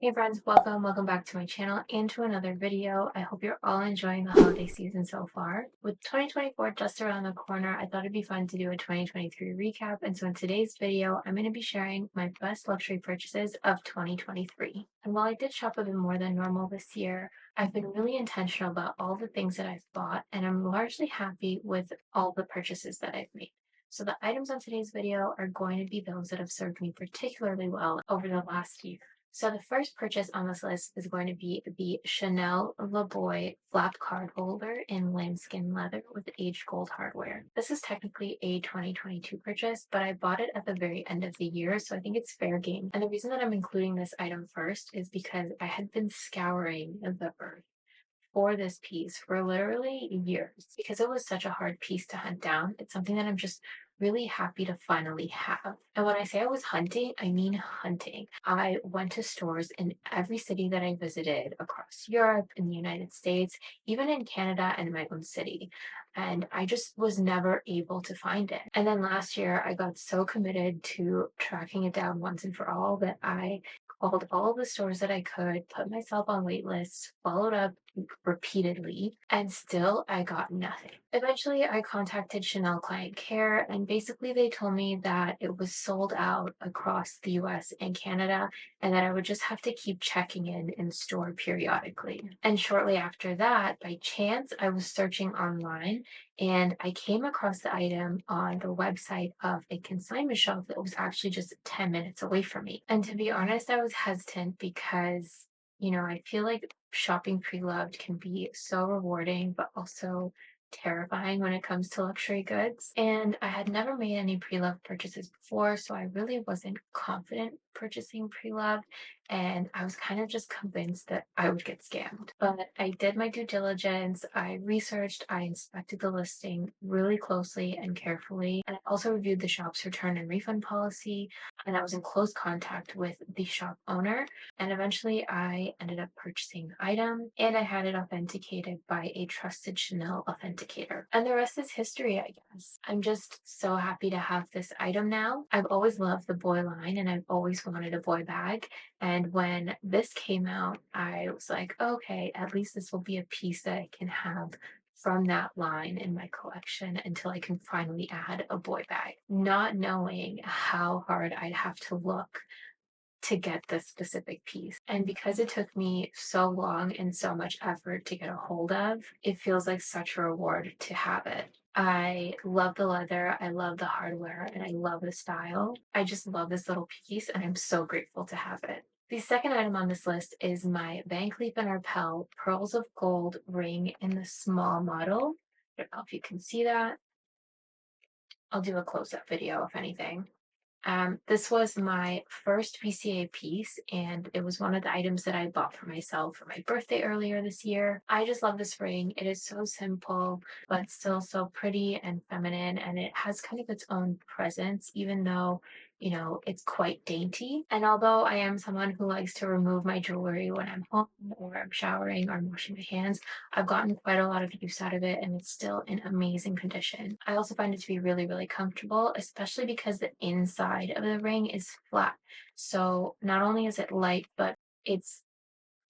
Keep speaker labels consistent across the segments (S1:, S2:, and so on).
S1: Hey friends, welcome back to my channel and to another video. I hope you're all enjoying the holiday season so far. With 2024 just around the corner, I thought it'd be fun to do a 2023 recap. And so in today's video, I'm going to be sharing my best luxury purchases of 2023. And while I did shop a bit more than normal this year, I've been really intentional about all the things that I've bought, and I'm largely happy with all the purchases that I've made. So the items on today's video are going to be those that have served me particularly well over the last year. So the first purchase on this list is going to be the Chanel La Boy flap card holder in lambskin leather with aged gold hardware. This is technically a 2022 purchase, but I bought it at the very end of the year, so I think it's fair game. And the reason that I'm including this item first is because I had been scouring the earth for this piece for literally years because it was such a hard piece to hunt down. It's something that I'm just really happy to finally have. And when I say I was hunting, I mean hunting. I went to stores in every city that I visited across Europe, in the United States, even in Canada and my own city. And I just was never able to find it. And then last year, I got so committed to tracking it down once and for all that I called all the stores that I could, put myself on wait lists, followed up repeatedly, and still I got nothing. Eventually, I contacted Chanel Client Care, and basically they told me that it was sold out across the US and Canada, and that I would just have to keep checking in store periodically. And shortly after that, by chance, I was searching online and I came across the item on the website of a consignment shop that was actually just 10 minutes away from me. And to be honest, I was hesitant because I feel like shopping pre-loved can be so rewarding, but also terrifying when it comes to luxury goods. And I had never made any pre-loved purchases before, so I really wasn't confident purchasing pre-loved. And I was kind of just convinced that I would get scammed. But I did my due diligence. I researched, I inspected the listing really closely and carefully. And I also reviewed the shop's return and refund policy. And I was in close contact with the shop owner, and eventually I ended up purchasing the item and I had it authenticated by a trusted Chanel authenticator. And the rest is history, I guess. I'm just so happy to have this item now. I've always loved the boy line and I've always wanted a boy bag. And when this came out, I was like, okay, at least this will be a piece that I can have from that line in my collection until I can finally add a boy bag, not knowing how hard I'd have to look to get this specific piece. And because it took me so long and so much effort to get a hold of, it feels like such a reward to have it. I love the leather, I love the hardware, and I love the style. I just love this little piece and I'm so grateful to have it. The second item on this list is my Van Cleef& Arpels Pearls of Gold ring in the small model. I don't know if you can see that. I'll do a close-up video if anything. This was my first VCA piece, and it was one of the items that I bought for myself for my birthday earlier this year. I just love this ring. It is so simple, but still so pretty and feminine, and it has kind of its own presence, even though it's quite dainty. And although I am someone who likes to remove my jewelry when I'm home or I'm showering or I'm washing my hands, I've gotten quite a lot of use out of it and it's still in amazing condition. I also find it to be really, really comfortable, especially because the inside of the ring is flat. So not only is it light, but it's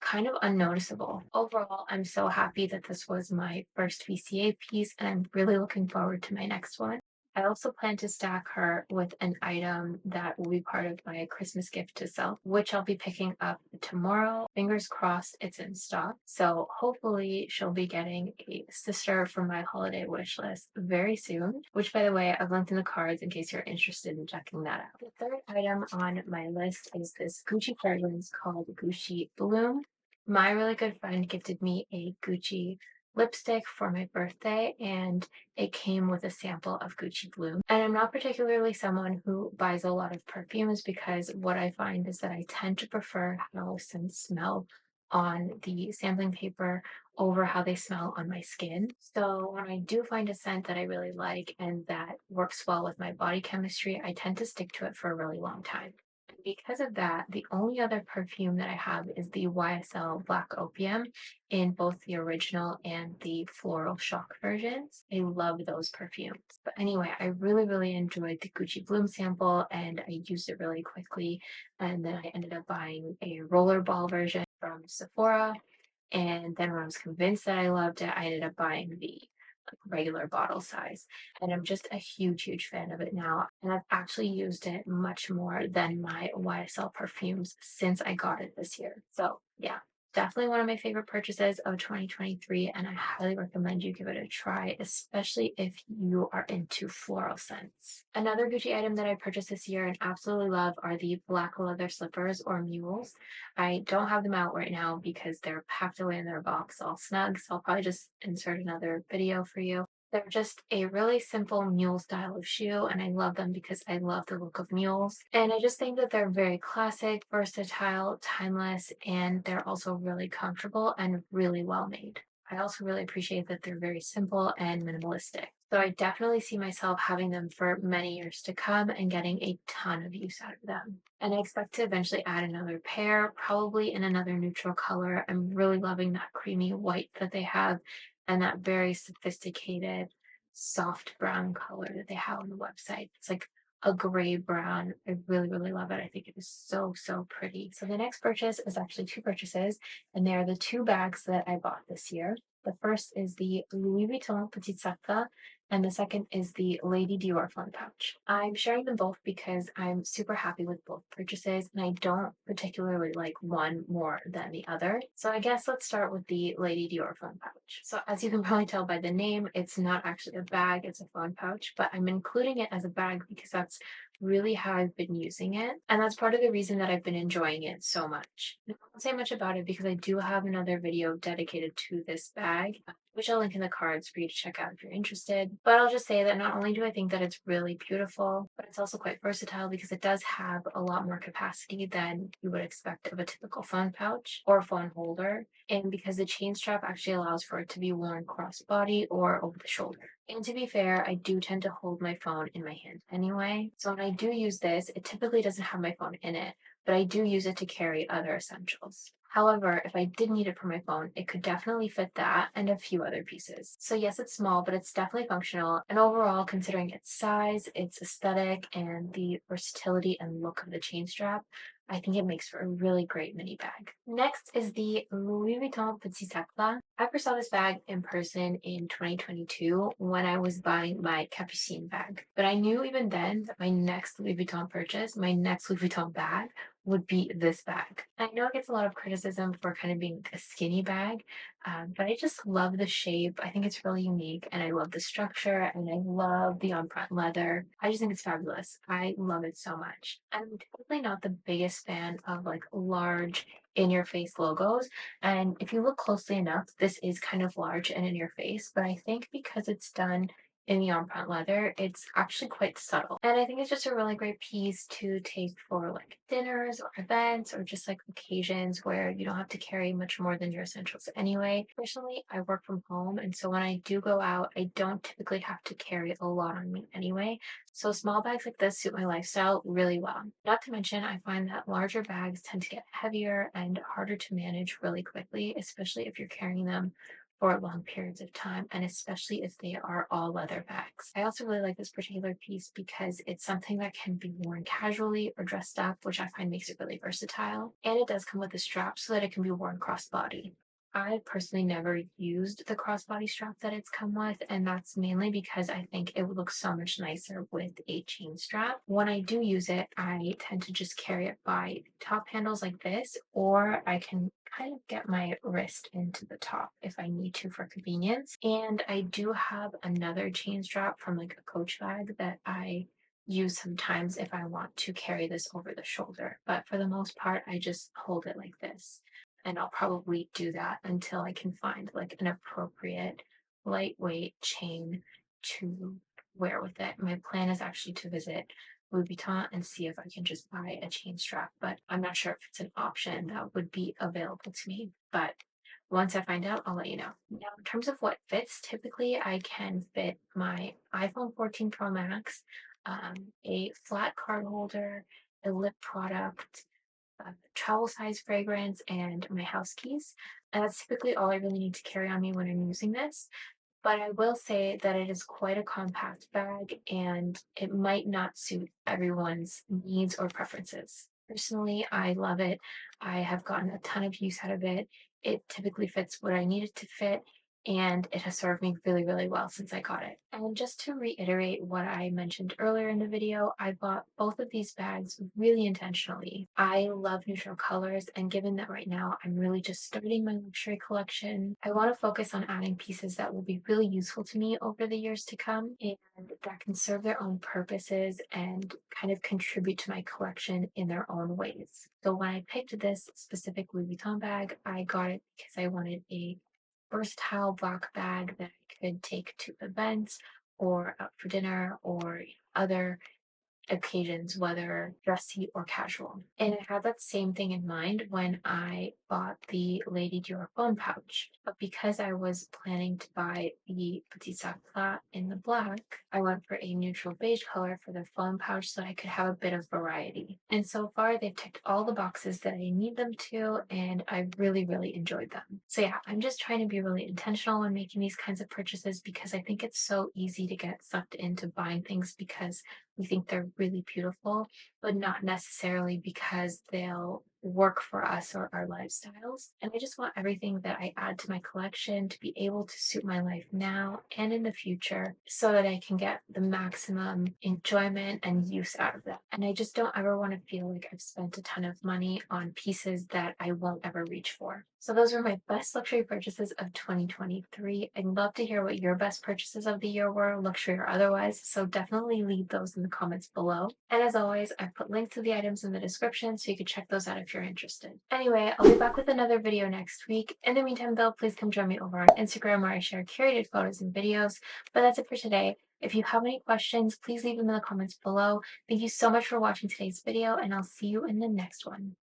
S1: kind of unnoticeable. Overall, I'm so happy that this was my first VCA piece and I'm really looking forward to my next one. I also plan to stack her with an item that will be part of my Christmas gift to self, which I'll be picking up tomorrow. Fingers crossed it's in stock. So hopefully she'll be getting a sister for my holiday wish list very soon, which by the way, I've linked in the cards in case you're interested in checking that out. The third item on my list is this Gucci fragrance called Gucci Bloom. My really good friend gifted me a Gucci lipstick for my birthday, and it came with a sample of Gucci Bloom. And I'm not particularly someone who buys a lot of perfumes because what I find is that I tend to prefer how scents smell on the sampling paper over how they smell on my skin. So when I do find a scent that I really like and that works well with my body chemistry, I tend to stick to it for a really long time. Because of that, the only other perfume that I have is the YSL Black Opium in both the original and the Floral Shock versions. I love those perfumes. But anyway, I really, really enjoyed the Gucci Bloom sample and I used it really quickly. And then I ended up buying a rollerball version from Sephora. And then when I was convinced that I loved it, I ended up buying the regular bottle size. And I'm just a huge, huge fan of it now. And I've actually used it much more than my YSL perfumes since I got it this year. So yeah, definitely one of my favorite purchases of 2023. And I highly recommend you give it a try, especially if you are into floral scents. Another Gucci item that I purchased this year and absolutely love are the black leather slippers or mules. I don't have them out right now because they're packed away in their box all snug, so I'll probably just insert another video for you. They're just a really simple mule style of shoe, and I love them because I love the look of mules. And I just think that they're very classic, versatile, timeless, and they're also really comfortable and really well made. I also really appreciate that they're very simple and minimalistic. So I definitely see myself having them for many years to come and getting a ton of use out of them. And I expect to eventually add another pair, probably in another neutral color. I'm really loving that creamy white that they have and that very sophisticated soft brown color that they have on the website. It's like a gray brown. I really, really love it. I think it is so, so pretty. So the next purchase is actually two purchases, and they are the two bags that I bought this year. The first is the Louis Vuitton Petite Sacca, and the second is the Lady Dior Fun Pouch. I'm sharing them both because I'm super happy with both purchases, and I don't particularly like one more than the other. So I guess let's start with the Lady Dior Fun Pouch. So as you can probably tell by the name, it's not actually a bag, it's a phone pouch, but I'm including it as a bag because that's really how I've been using it. And that's part of the reason that I've been enjoying it so much. I won't say much about it because I do have another video dedicated to this bag, which I'll link in the cards for you to check out if you're interested. But I'll just say that not only do I think that it's really beautiful, but it's also quite versatile because it does have a lot more capacity than you would expect of a typical phone pouch or phone holder. And because the chain strap actually allows for it to be worn cross-body or over the shoulder. And to be fair, I do tend to hold my phone in my hand anyway. So when I do use this, it typically doesn't have my phone in it, but I do use it to carry other essentials. However, if I did need it for my phone, it could definitely fit that and a few other pieces. So yes, it's small, but it's definitely functional. And overall, considering its size, its aesthetic, and the versatility and look of the chain strap, I think it makes for a really great mini bag. Next is the Louis Vuitton Petit Sacla. I first saw this bag in person in 2022 when I was buying my Capucine bag. But I knew even then that my next Louis Vuitton purchase, my next Louis Vuitton bag, would be this bag. I know it gets a lot of criticism for kind of being a skinny bag, but I just love the shape. I think it's really unique and I love the structure and I love the on-front leather. I just think it's fabulous. I love it so much. I'm definitely not the biggest fan of like large in-your-face logos. And if you look closely enough, this is kind of large and in your face, but I think because it's done in the on-front leather, it's actually quite subtle. And I think it's just a really great piece to take for like dinners or events or just like occasions where you don't have to carry much more than your essentials anyway. Personally, I work from home, and so when I do go out, I don't typically have to carry a lot on me anyway. So small bags like this suit my lifestyle really well. Not to mention, I find that larger bags tend to get heavier and harder to manage really quickly, especially if you're carrying them for long periods of time, and especially if they are all leather bags. I also really like this particular piece because it's something that can be worn casually or dressed up, which I find makes it really versatile. And it does come with a strap so that it can be worn crossbody. I personally never used the crossbody strap that it's come with, and that's mainly because I think it would look so much nicer with a chain strap. When I do use it, I tend to just carry it by top handles like this, or I can kind of get my wrist into the top if I need to for convenience. And I do have another chain strap from like a Coach bag that I use sometimes if I want to carry this over the shoulder. But for the most part, I just hold it like this. And I'll probably do that until I can find like an appropriate lightweight chain to wear with it. My plan is actually to visit Louis Vuitton and see if I can just buy a chain strap, but I'm not sure if it's an option that would be available to me. But once I find out, I'll let you know. Now, in terms of what fits, typically I can fit my iPhone 14 Pro Max, a flat card holder, a lip product, a travel size fragrance, and my house keys. And that's typically all I really need to carry on me when I'm using this. But I will say that it is quite a compact bag and it might not suit everyone's needs or preferences. Personally, I love it. I have gotten a ton of use out of it. It typically fits what I need it to fit, and it has served me really, really well since I got it. And just to reiterate what I mentioned earlier in the video, I bought both of these bags really intentionally. I love neutral colors, and given that right now I'm really just starting my luxury collection, I want to focus on adding pieces that will be really useful to me over the years to come and that can serve their own purposes and kind of contribute to my collection in their own ways. So when I picked this specific Louis Vuitton bag, I got it because I wanted a versatile black bag that I could take to events or out for dinner or other occasions, whether dressy or casual. And I had that same thing in mind when I bought the Lady Dior phone pouch. But because I was planning to buy the Petit Sac Plat in the black, I went for a neutral beige color for the phone pouch so I could have a bit of variety. And so far, they've ticked all the boxes that I need them to, and I really, really enjoyed them. So yeah, I'm just trying to be really intentional when making these kinds of purchases because I think it's so easy to get sucked into buying things because we think they're really beautiful, but not necessarily because they'll work for us or our lifestyles. And I just want everything that I add to my collection to be able to suit my life now and in the future so that I can get the maximum enjoyment and use out of that. And I just don't ever want to feel like I've spent a ton of money on pieces that I won't ever reach for. So those were my best luxury purchases of 2023. I'd love to hear what your best purchases of the year were, luxury or otherwise, so definitely leave those in the comments below. And as always, I've put links to the items in the description so you can check those out if you're interested. Anyway, I'll be back with another video next week. In the meantime, though, please come join me over on Instagram where I share curated photos and videos. But that's it for today. If you have any questions, please leave them in the comments below. Thank you so much for watching today's video, and I'll see you in the next one.